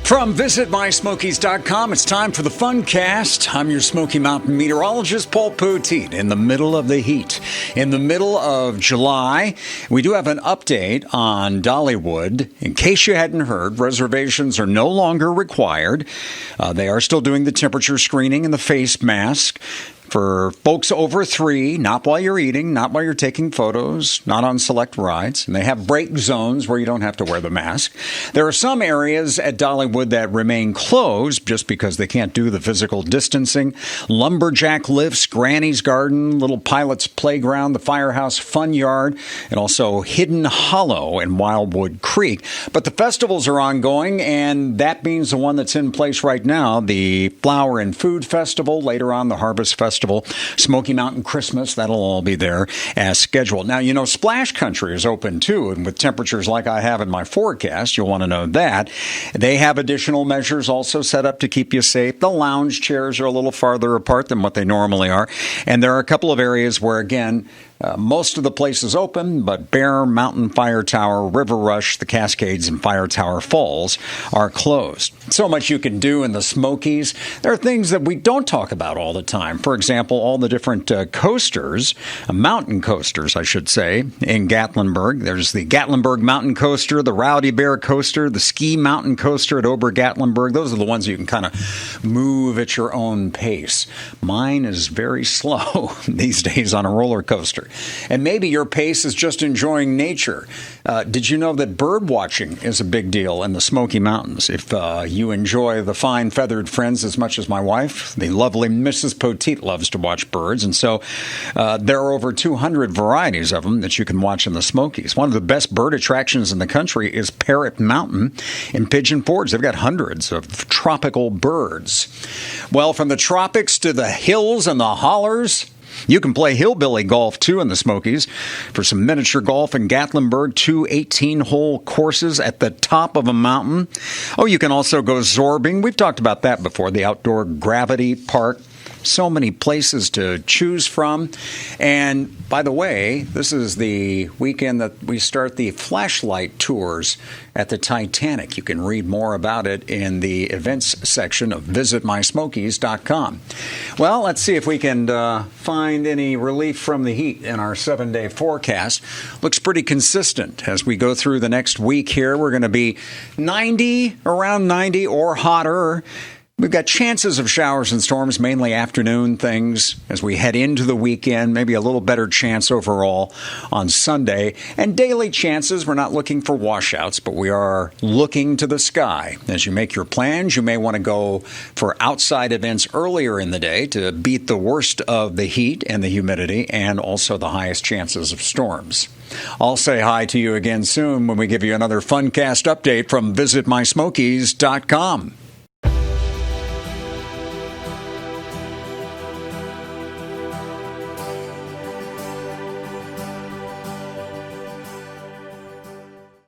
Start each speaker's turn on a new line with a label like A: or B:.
A: From visitmysmokies.com, it's time for the Funcast. I'm your Smoky Mountain meteorologist, Paul Poteet, in the middle of the heat. In the middle of July, we do have an update on Dollywood. In case you hadn't heard, reservations are no longer required. They are still doing the temperature screening and the face mask. For folks over 3, not while you're eating, not while you're taking photos, not on select rides. And they have break zones where you don't have to wear the mask. There are some areas at Dollywood that remain closed just because they can't do the physical distancing. Lumberjack Lifts, Granny's Garden, Little Pilot's Playground, the Firehouse Fun Yard, and also Hidden Hollow and Wildwood Creek. But the festivals are ongoing, and that means the one that's in place right now, the Flower and Food Festival, later on the Harvest Festival, Smoky Mountain Christmas, that'll all be there as scheduled. Now, you know, Splash Country is open too, and with temperatures like I have in my forecast, you'll want to know that. They have additional measures also set up to keep you safe. The lounge chairs are a little farther apart than what they normally are, and there are a couple of areas where, again, most of the place is open, but Bear, Mountain Fire Tower, River Rush, the Cascades, and Fire Tower Falls are closed. So much you can do in the Smokies. There are things that we don't talk about all the time. For example, all the different coasters, mountain coasters, I should say, in Gatlinburg. There's the Gatlinburg Mountain Coaster, the Rowdy Bear Coaster, the Ski Mountain Coaster at Ober Gatlinburg. Those are the ones you can kind of move at your own pace. Mine is very slow these days on a roller coaster. And maybe your pace is just enjoying nature. Did you know that bird watching is a big deal in the Smoky Mountains? If you enjoy the fine feathered friends as much as my wife, the lovely Mrs. Poteet loves to watch birds. And so there are over 200 varieties of them that you can watch in the Smokies. One of the best bird attractions in the country is Parrot Mountain in Pigeon Forge. They've got hundreds of tropical birds. Well, from the tropics to the hills and the hollers, you can play hillbilly golf, too, in the Smokies. For some miniature golf in Gatlinburg, 2 18-hole courses at the top of a mountain. Oh, you can also go zorbing. We've talked about that before, the outdoor gravity park. So many places to choose from. And by the way, this is the weekend that we start the flashlight tours at the Titanic. You can read more about it in the events section of visitmysmokies.com. Well, let's see if we can find any relief from the heat in our 7-day forecast. Looks pretty consistent as we go through the next week here. We're going to be 90, around 90 or hotter. We've got chances of showers and storms, mainly afternoon things, as we head into the weekend. Maybe a little better chance overall on Sunday. And daily chances, we're not looking for washouts, but we are looking to the sky. As you make your plans, you may want to go for outside events earlier in the day to beat the worst of the heat and the humidity and also the highest chances of storms. I'll say hi to you again soon when we give you another Funcast update from visitmysmokies.com.